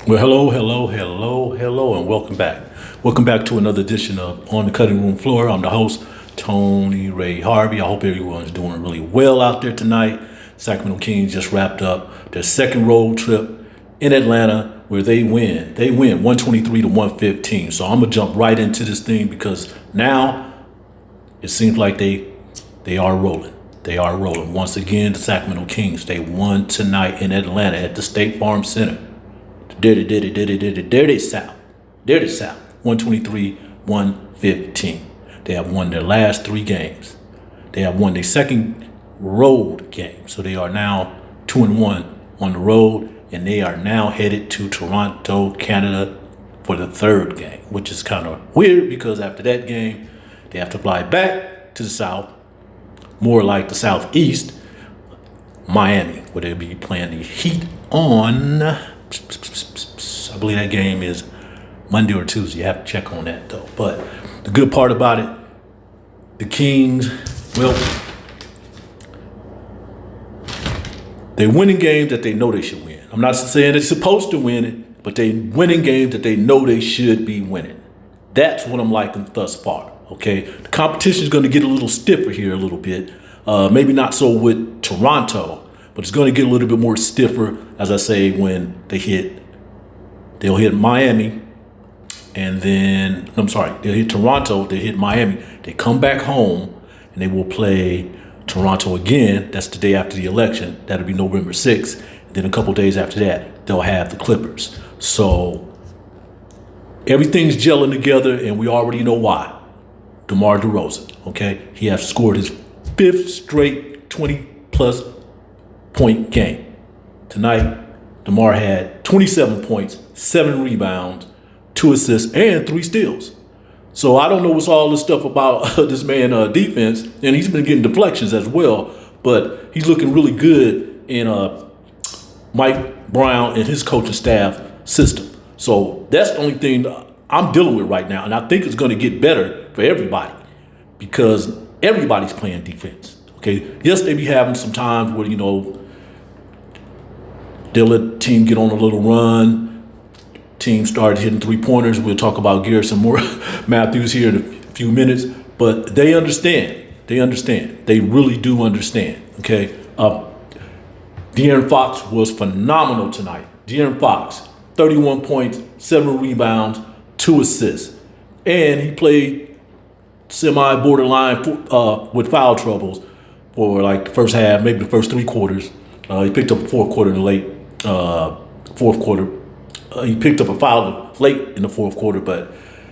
Well, hello, and welcome back. Welcome back to another edition of On the Cutting Room Floor. I'm the host, Tony Ray Harvey. I hope everyone's doing really well out there tonight. Sacramento Kings just wrapped up their second road trip in Atlanta where they win. They win 123-115. So I'm going to jump right into this thing because now it seems like they are rolling. They are rolling. Once again, the Sacramento Kings, they won tonight in Atlanta at the State Farm Center. Dirty South. 123-115. They have won their last three games. They have won their second road game. So they are now 2-1 on the road, and they are now headed to Toronto, Canada for the third game, which is kind of weird because after that game, they have to fly back to the South, more like the Southeast, Miami, where they'll be playing the Heat on, I believe that game is Monday or Tuesday. You have to check on that though. But the good part about it, the Kings, well, they're winning games that they know they should win. I'm not saying they're supposed to win it, but they're winning games that they know they should be winning. That's what I'm liking thus far. Okay, the competition is going to get a little stiffer here a little bit. Maybe not so with Toronto, but it's going to get a little bit more stiffer, as I say, when they'll hit Miami, and then, they'll hit Toronto, they'll hit Miami. They come back home, and they will play Toronto again. That's the day after the election. That'll be November 6th. And then a couple days after that, they'll have the Clippers. So everything's gelling together, and we already know why. DeMar DeRozan, okay? He has scored his fifth straight 20-plus point game. Tonight, DeMar had 27 points, 7 rebounds, 2 assists, and 3 steals. So I don't know what's all this stuff about this man defense, and he's been getting deflections as well, but he's looking really good in Mike Brown and his coaching staff system. So that's the only thing I'm dealing with right now, and I think it's going to get better for everybody because everybody's playing defense. Okay, yes, they be having some times where they'll let the team get on a little run. Team started hitting 3-pointers. We'll talk about Garrison Moore Matthews here in a few minutes, but they understand. They understand. They really do understand. Okay, De'Aaron Fox was phenomenal tonight. De'Aaron Fox, 31 points, 7 rebounds, 2 assists, and he played semi-borderline with foul troubles for like the first half, maybe the first 3 quarters. He picked up a fourth quarter in the late fourth quarter. He picked up a foul late in the fourth quarter, but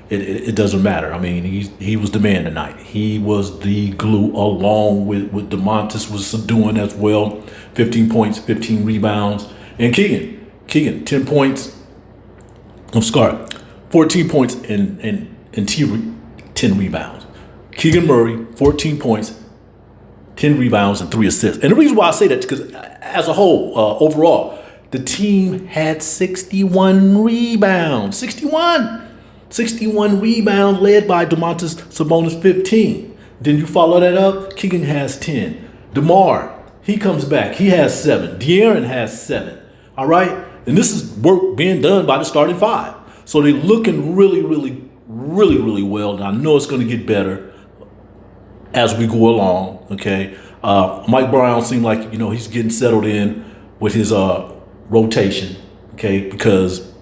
it doesn't matter. I mean, he was the man tonight. He was the glue, along with what Domantas was doing as well. 15 points, 15 rebounds, and Keegan, 10 points. 14 points and 10 rebounds. Keegan Murray, 14 points, 10 rebounds, and 3 assists. And the reason why I say that is because as a whole, overall, the team had 61 rebounds. 61 rebounds led by Domantas Sabonis, 15. Then you follow that up, Keegan has 10. DeMar, he comes back. He has 7. De'Aaron has 7. All right? And this is work being done by the starting 5. So they're looking really well. And I know it's going to get better as we go along, okay? Mike Brown seemed like, he's getting settled in with his rotation, okay? Because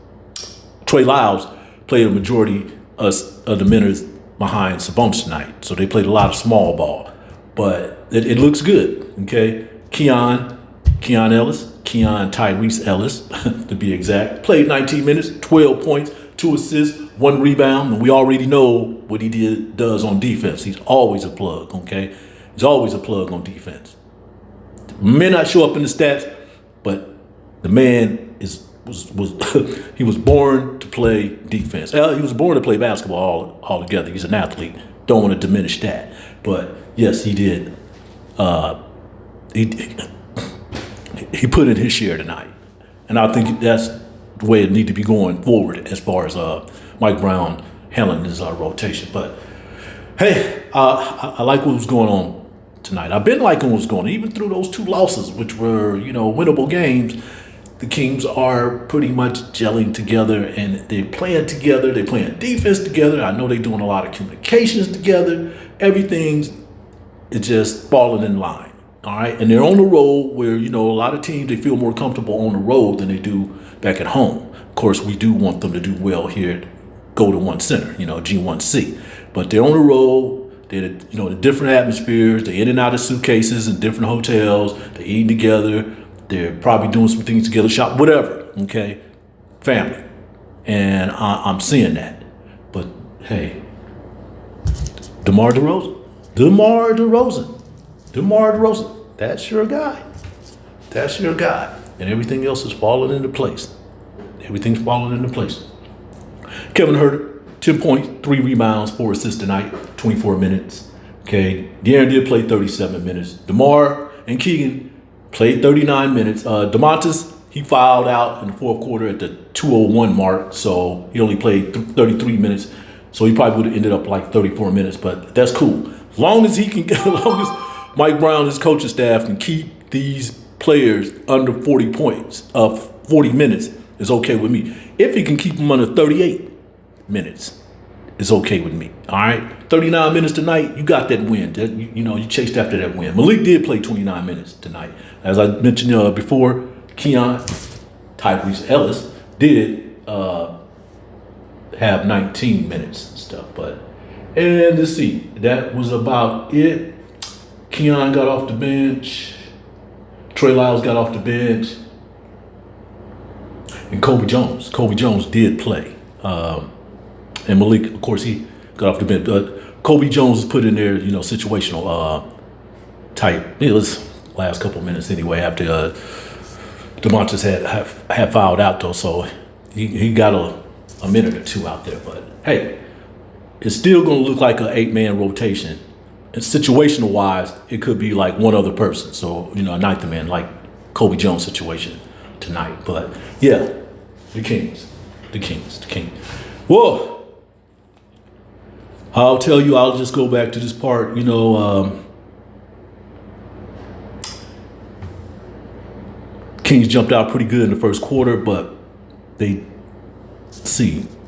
Trey Lyles played a majority of the minutes behind Sabonis tonight. So they played a lot of small ball. But it looks good, okay? Keon Tyrese Ellis, to be exact, played 19 minutes, 12 points, 2 assists, 1 rebound, and we already know what he does on defense. He's always a plug, okay? He's always a plug on defense. May not show up in the stats, but the man he was born to play defense. He was born to play basketball altogether. He's an athlete. Don't want to diminish that, but yes, he did. He put in his share tonight, and I think that's the way it need to be going forward as far as Mike Brown handling his rotation. But hey, I like what was going on tonight. I've been liking what was going on, even through those 2 losses, which were winnable games. the Kings are pretty much gelling together, and they're playing together. They're playing defense together. I know they're doing a lot of communications together. Everything's just falling in line. All right, and they're on the road where, a lot of teams, they feel more comfortable on the road than they do back at home. Of course, we do want them to do well here, go to one center, G1C. But they're on the road. They're, in different atmospheres. They're in and out of suitcases in different hotels. They're eating together. They're probably doing some things together, shop, whatever, okay? Family. And I'm seeing that. But, hey, DeMar DeRozan. That's your guy. That's your guy. And everything else is falling into place. Everything's falling into place. Kevin Huerter, 10 points, 3 rebounds, 4 assists tonight, 24 minutes. Okay, De'Aaron did play 37 minutes. DeMar and Keegan played 39 minutes. Domantas, he fouled out in the fourth quarter at the 2:01 mark, so he only played 33 minutes. So he probably would have ended up like 34 minutes, but that's cool. As long as Mike Brown and his coaching staff can keep these players under 40 points, 40 minutes, is okay with me. If he can keep them under 38 minutes, it's okay with me. All right, 39 minutes tonight, you got that win. You chased after that win. Malik did play 29 minutes tonight. As I mentioned before, Tyrese Ellis did have 19 minutes and stuff. And let's see, that was about it. Keon got off the bench. Trey Lyles got off the bench. And Kobe Jones did play. And Malik, of course, he got off the bench. But Kobe Jones is put in there, situational type. It was last couple of minutes anyway after Domantas had fouled out, though. So he got a minute or two out there. But, hey, it's still going to look like an 8-man rotation. And situational-wise, it could be like one other person. So, a ninth man, like Kobe Jones situation tonight. But, yeah, the Kings. Whoa. I'll tell you, I'll just go back to this part, Kings jumped out pretty good in the first quarter, but in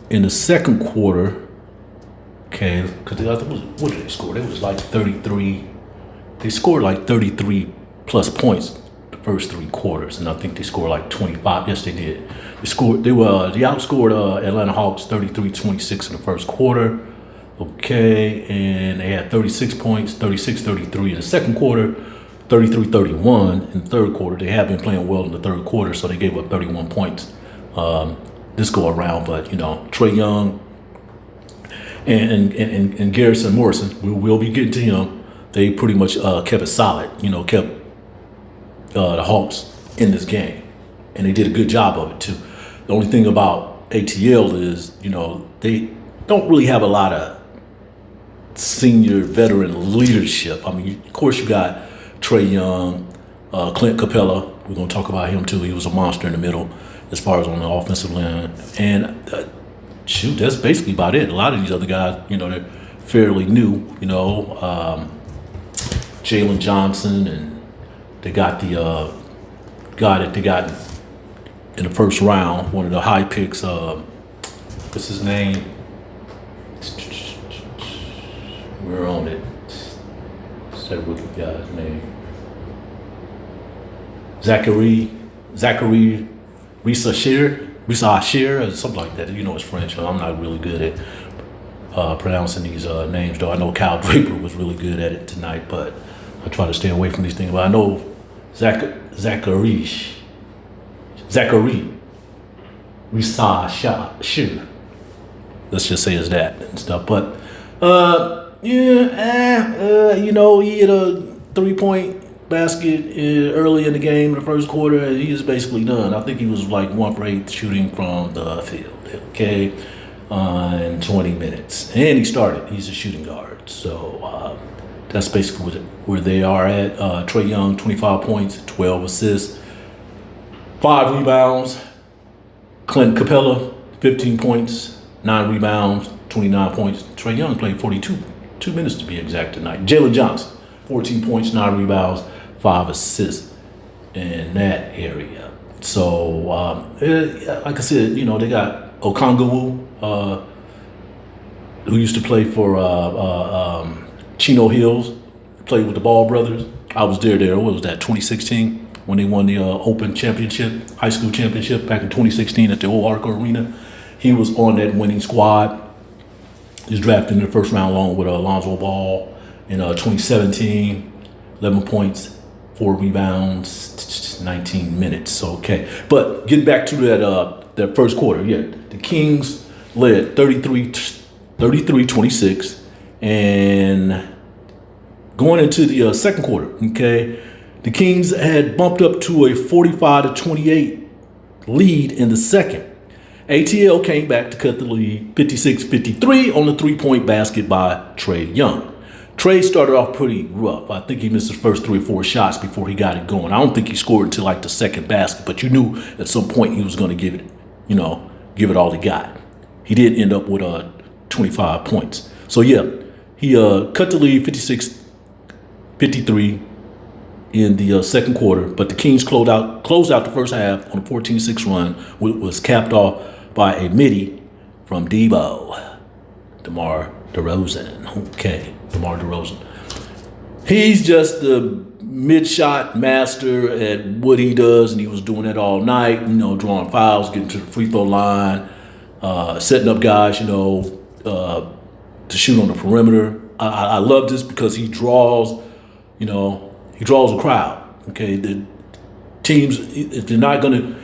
the second quarter, okay, because what did they score? They was like 33. They scored like 33 plus points the first 3 quarters, and I think they scored like 25. Yes, they did. They outscored Atlanta Hawks 33-26 in the first quarter. Okay, and they had 36 points, 36-33 in the second quarter, 33-31 in the third quarter. They have been playing well in the third quarter, so they gave up 31 points this go around. But Trae Young and Garrison Morrison, we'll be getting to him. They pretty much kept it solid, kept the Hawks in this game. And they did a good job of it, too. The only thing about ATL is, they don't really have a lot of senior veteran leadership. I mean, of course, you got Trae Young, Clint Capela. We're going to talk about him, too. He was a monster in the middle as far as on the offensive line. And that's basically about it. A lot of these other guys, they're fairly new, Jalen Johnson, and they got the guy that they got in the first round, one of the high picks, what's his name? We're on it. What's that rookie guy's name? Zachary Risa Shear, or something like that. It's French. I'm not really good at pronouncing these names, though. I know Kyle Draper was really good at it tonight, but I try to stay away from these things. But I know Zachary Risa Shear. Let's just say it's that and stuff. But he had a 3-point basket early in the game in the first quarter, and he is basically done. I think he was like 1 for 8 shooting from the field, okay, in 20 minutes. And he started. He's a shooting guard. So that's basically where they are at. Trae Young, 25 points, 12 assists, 5 rebounds. Clint Capela, 15 points, 9 rebounds, 29 points. Trae Young played 2 minutes to be exact tonight. Jalen Johnson, 14 points, 9 rebounds, 5 assists in that area. So, like I said, they got Okongwu, who used to play for Chino Hills, played with the Ball brothers. I was there. What was that, 2016? When they won the Open Championship, high school championship back in 2016 at the old Arco Arena. He was on that winning squad. He was drafted in the first round along with Alonzo Ball in 2017. 11 points, 4 rebounds, 19 minutes. Okay, but getting back to that first quarter, the Kings led 33-26, and going into the second quarter, okay, the Kings had bumped up to a 45-28 lead in the second. ATL came back to cut the lead 56-53 on the three-point basket by Trae Young. Trae started off pretty rough. I think he missed his first 3 or 4 shots before he got it going. I don't think he scored until like the second basket, but you knew at some point he was going to give it all he got. He did end up with 25 points. So he cut the lead 56-53 in the second quarter, but the Kings closed out the first half on a 14-6 run, which was capped off by a midi from DeMar DeRozan. Okay, DeMar DeRozan. He's just the mid-shot master at what he does, and he was doing that all night, drawing fouls, getting to the free throw line, setting up guys, to shoot on the perimeter. I love this because he draws, he draws a crowd. Okay, the teams, if they're not going to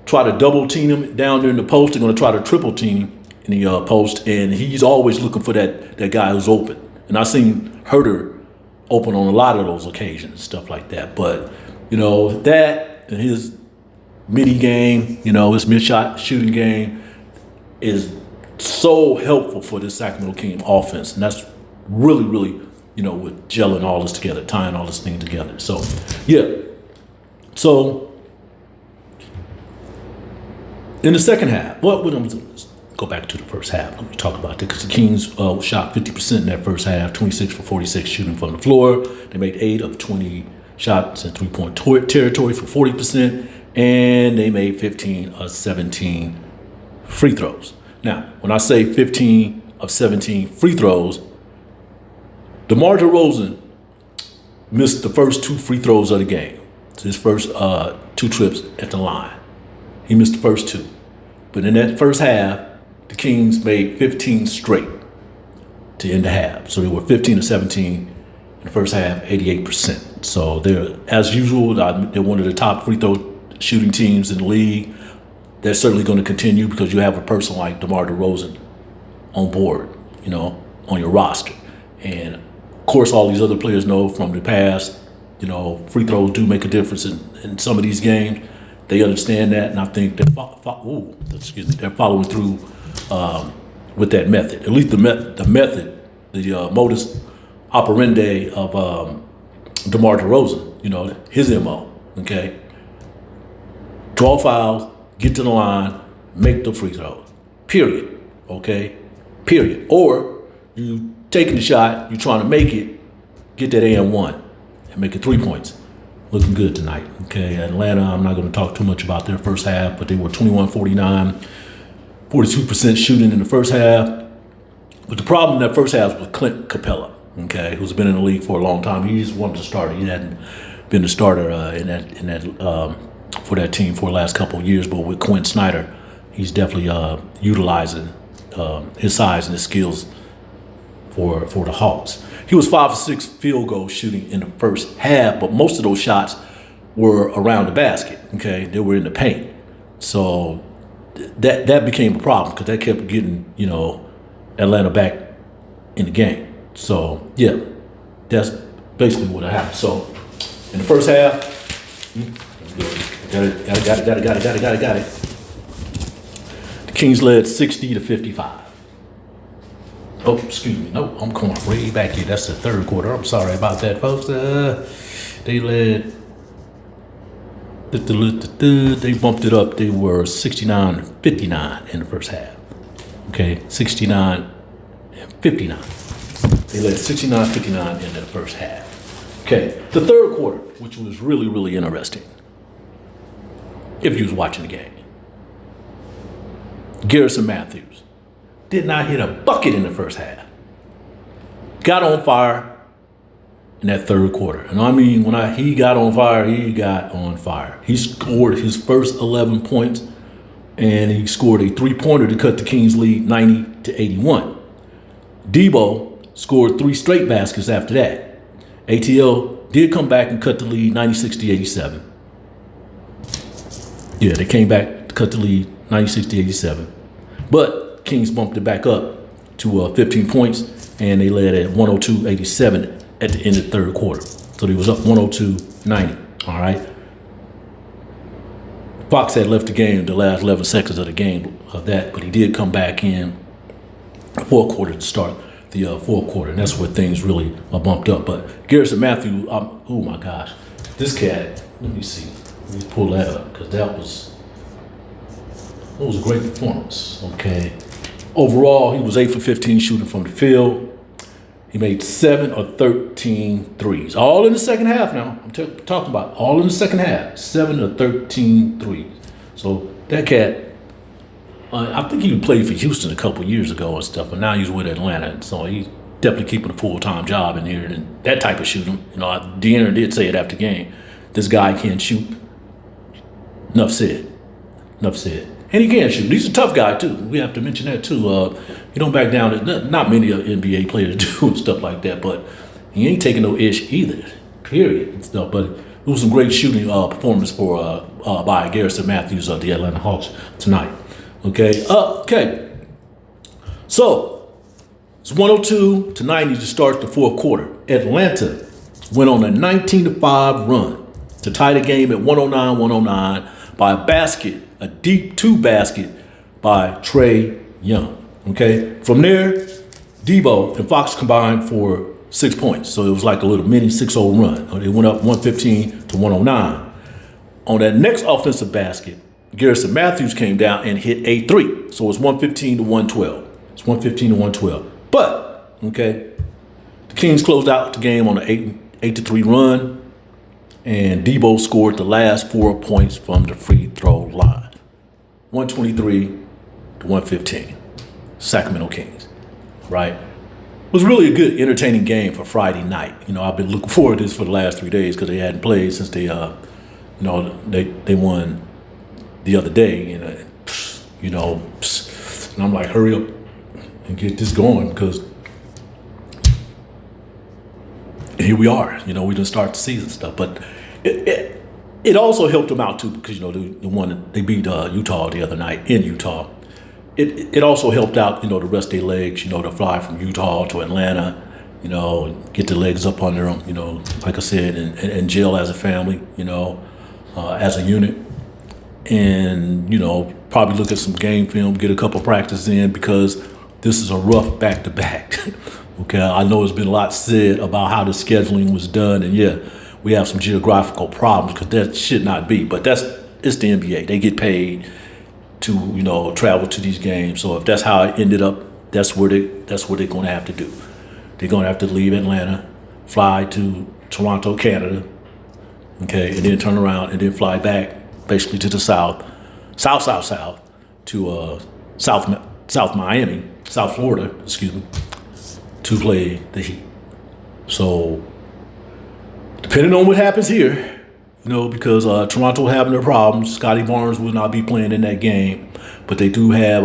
try to double team him down there in the post, they're going to try to triple team him in the post, and he's always looking for that guy who's open. And I've seen Herter open on a lot of those occasions, stuff like that. But that and his midi game, his mid-shot shooting game is so helpful for this Sacramento King offense, and that's really, really, with gelling all this together, tying all this thing together. So, So, in the second half, let's go back to the first half. Let me talk about that because the Kings shot 50% in that first half, 26 for 46 shooting from the floor. They made 8 of 20 shots in three-point territory for 40%, and they made 15 of 17 free throws. Now, when I say 15 of 17 free throws, DeMar DeRozan missed the first 2 free throws of the game. It's his first 2 trips at the line. He missed the first 2. But in that first half, the Kings made 15 straight to end the half. So they were 15 of 17 in the first half, 88%. So they're, as usual, they're one of the top free throw shooting teams in the league. They're certainly going to continue because you have a person like DeMar DeRozan on board, on your roster. And of course, all these other players know from the past, free throws do make a difference in some of these games. They understand that, and I think they're following through with that method. At least the method, the modus operandi of DeMar DeRozan, his MO, okay? Draw fouls, get to the line, make the free throws, period, okay? Period. Or you taking the shot, you're trying to make it, get that and-1 and make it 3 points. Looking good tonight, okay? Atlanta, I'm not going to talk too much about their first half, but they were 21-49, 42% shooting in the first half. But the problem in that first half was Clint Capela, okay, who's been in the league for a long time. He's one of the starters. He hadn't been the starter for that team for the last couple of years, but with Quinn Snyder, he's definitely utilizing his size and his skills for the Hawks. He was 5 of 6 field goal shooting in the first half, but most of those shots were around the basket, okay? They were in the paint. So that became a problem because that kept getting, Atlanta back in the game. So, that's basically what happened. So, in the first half, got it. The Kings led 60-55. Oh, excuse me. No, I'm going way back here. That's the third quarter. I'm sorry about that, folks. They led. They bumped it up. They were 69-59 in the first half. Okay, 69-59. They led 69-59 in the first half. Okay, the third quarter, which was really, really interesting. if you was watching the game. Garrison Matthews did not hit a bucket in the first half. Got on fire in that third quarter. And I mean, he got on fire, he got on fire. He scored his first 11 points, and he scored a three-pointer to cut the Kings lead 90-81. Debo scored 3 straight baskets after that. ATL did come back and cut the lead 96-87. Yeah, they came back to cut the lead 96-87. But Kings bumped it back up to 15 points, and they led at 102-87 at the end of the third quarter. So they was up 102-90, all right? Fox had left the game the last 11 seconds of the game of that, but he did come back in the fourth quarter to start the fourth quarter, and that's where things really bumped up. But Garrison Matthews, oh my gosh, this cat, let me see. Let me pull that up, because that was a great performance, okay? Overall, he was 8 for 15 shooting from the field. He made 7 of 13 threes. All in the second half now. I'm talking about all in the second half. 7 of 13 threes. So that cat, I think he played for Houston a couple years ago and stuff, but now he's with Atlanta. So he's definitely keeping a full-time job in here. And that type of shooting, Deanna did say it after the game. This guy can't shoot. Enough said. And he can shoot. He's a tough guy, too. We have to mention that, too. He don't back down. Not many NBA players do and stuff like that, but he ain't taking no ish either, period. And stuff. But it was some great shooting performance by Garrison Matthews of the Atlanta Hawks tonight. Okay. So, it's 102-90 to start the fourth quarter. Atlanta went on a 19-5 run to tie the game at 109-109 by a deep 2 basket by Trae Young. Okay, from there, Debo and Fox combined for 6 points. So it was like a little mini 6-0 run. They went up 115-109. On that next offensive basket, Garrison Matthews came down and hit a 3. So it's 115-112. It's 115-112. But, okay, the Kings closed out the game on an 8-3 run. And Debo scored the last 4 points from the free throw line. 123-115. Sacramento Kings, right? It was really a good, entertaining game for Friday night. I've been looking forward to this for the last 3 days because they hadn't played since they won the other day. And I'm like, hurry up and get this going because here we are. We didn't start the season stuff, but it also helped them out too because they beat Utah the other night in Utah. It also helped out, the rest of their legs, to fly from Utah to Atlanta, get their legs up under them, like I said, and gel as a family, as a unit. And, probably look at some game film, get a couple practices in because this is a rough back-to-back. Okay, I know there's been a lot said about how the scheduling was done, and yeah, we have some geographical problems because that should not be, but it's the NBA. They get paid to travel to these games. So if that's how it ended up, that's what they're going to have to do. They're going to have to leave Atlanta, fly to Toronto, Canada, okay, and then turn around and then fly back basically to the south to South Miami, South Florida, to play the Heat. So depending on what happens here, because Toronto having their problems. Scotty Barnes will not be playing in that game, but they do have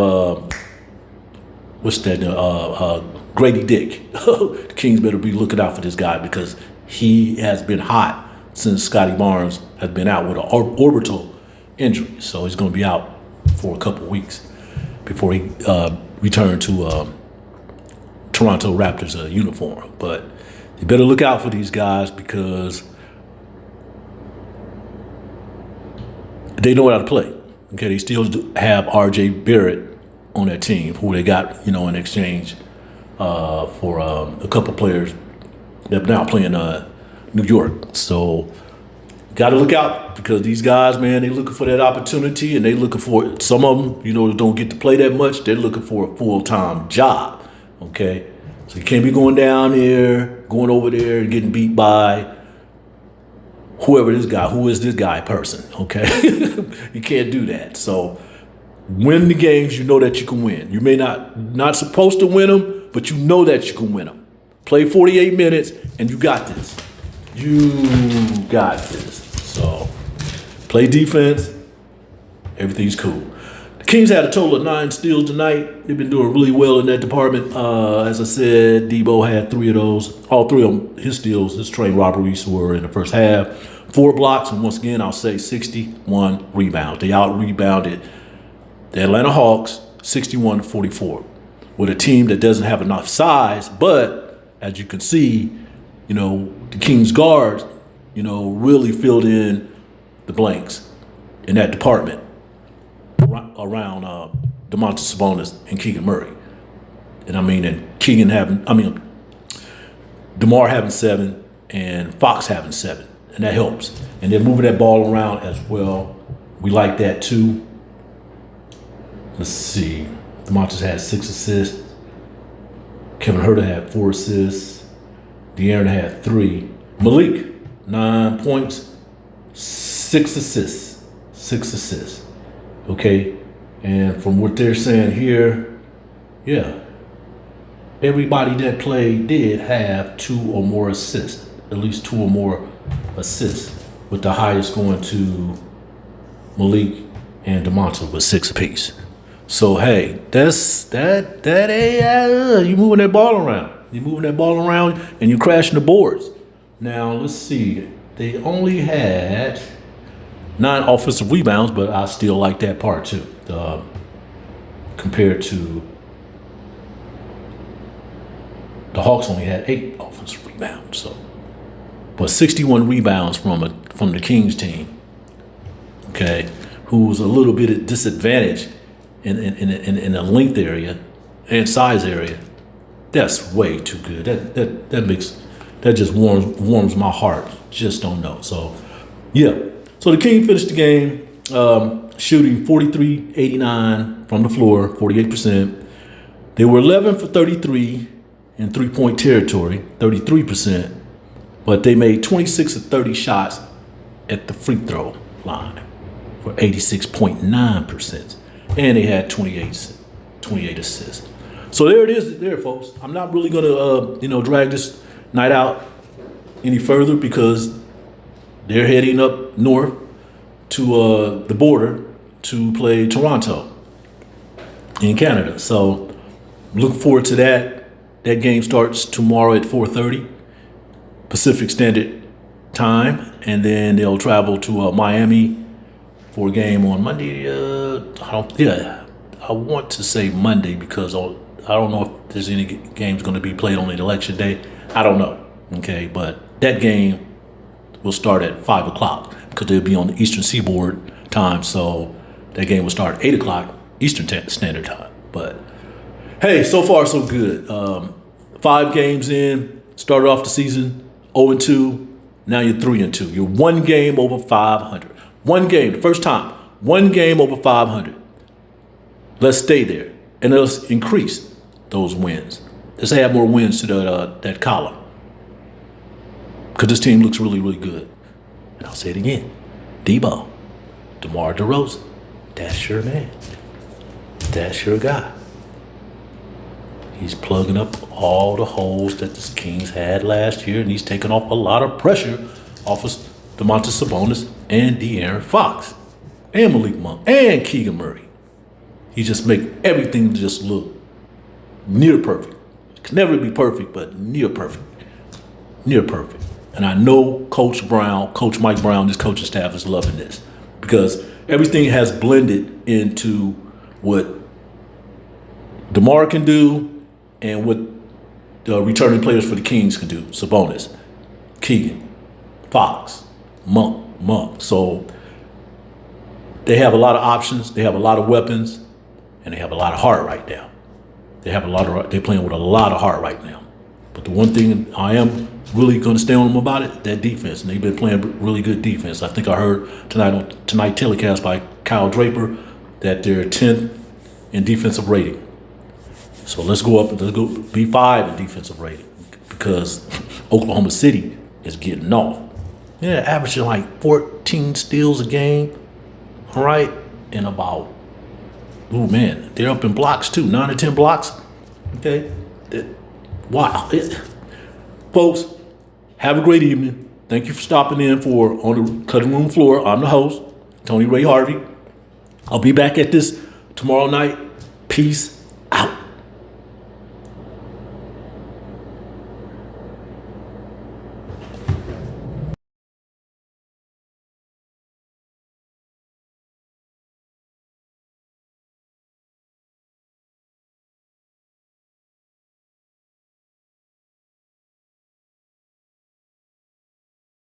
Grady Dick. The Kings better be looking out for this guy because he has been hot since Scotty Barnes has been out with an orbital injury. So he's going to be out for a couple weeks before he returns to Toronto Raptors uniform. But you better look out for these guys because they know how to play. Okay, they still have R.J. Barrett on that team, who they got, in exchange for a couple players that are now playing New York. So, got to look out because these guys, man, they looking for that opportunity, and they looking for some of them, don't get to play that much. They're looking for a full-time job. Okay, so you can't be going over there and getting beat by who is this guy person, okay? You can't do that. So win the games you know that you can win. You may not supposed to win them, but you know that you can win them. Play 48 minutes, and you got this. You got this. So play defense. Everything's cool. The Kings had a total of 9 steals tonight. They've been doing really well in that department. As I said, Debo had 3 of those. All 3 of them, his steals, his train robberies were in the first half. 4 blocks, and once again, I'll say 61 rebounds. They out-rebounded the Atlanta Hawks 61-44 with a team that doesn't have enough size, but as you can see, the Kings guards, really filled in the blanks in that department around Domantas Sabonis and Keegan Murray. And DeMar having 7 and Fox having 7, and that helps. And they're moving that ball around as well. We like that too. Let's see. Domantas had 6 assists. Kevin Huerter had 4 assists. De'Aaron had 3. Malik, 9 points, 6 assists. 6 assists. Okay? And from what they're saying here, yeah, everybody that played did have 2 or more assists. At least 2 or more assists, with the highest going to Malik and Domantas with 6 apiece. So hey, you moving that ball around. You're moving that ball around and you're crashing the boards. Now let's see. They only had 9 offensive rebounds, but I still like that part too. Compared to the Hawks only had 8 offensive rebounds. So, but 61 rebounds from the Kings team. Okay, who was a little bit at disadvantage in the length area and size area. That's way too good. That just warms my heart. Just don't know. So yeah. So the Kings finished the game shooting 43-89 from the floor, 48%. They were 11 for 33 in 3-point territory, 33%. But they made 26 of 30 shots at the free throw line for 86.9%. And they had 28 assists. So there it is there, folks. I'm not really going to, drag this night out any further because they're heading up north to the border to play Toronto in Canada. So look forward to that. That game starts tomorrow at 4:30 Pacific Standard Time, and then they'll travel to Miami for a game on Monday. I want to say Monday because I don't know if there's any games going to be played on an election day. I don't know. Okay, but that game will start at 5 o'clock because they'll be on the Eastern Seaboard time. So that game will start at 8 o'clock Eastern Standard Time. But hey, so far so good. 5 games in, started off the season 0-2. Now you're 3-2. You're 1 game over 500. 1 game, the first time, 1 game over 500. Let's stay there and let's increase those wins. Let's add more wins to that column because this team looks really, really good. And I'll say it again: DeMar DeRozan, that's your man. That's your guy. He's plugging up all the holes that the Kings had last year, and he's taking off a lot of pressure off of Domantas Sabonis and De'Aaron Fox and Malik Monk and Keegan Murray. He just make everything just look near perfect. It can never be perfect, but near perfect. Near perfect. And I know Coach Mike Brown, this coaching staff is loving this because everything has blended into what DeMar can do and what the returning players for the Kings can do. Sabonis, Keegan, Fox, Monk. So they have a lot of options. They have a lot of weapons. And they have a lot of heart right now. They're playing with a lot of heart right now. But the one thing I am really going to stay on them about it, that defense. And they've been playing really good defense. I think I heard tonight telecast by Kyle Draper that they're 10th in defensive rating. So let's go B5 in defensive rating because Oklahoma City is getting off. Yeah, averaging like 14 steals a game. All right. And about, oh man, they're up in blocks too, 9 or 10 blocks. Okay. Wow. Folks, have a great evening. Thank you for stopping in for On the Cutting Room Floor. I'm the host, Tony Ray Harvey. I'll be back at this tomorrow night. Peace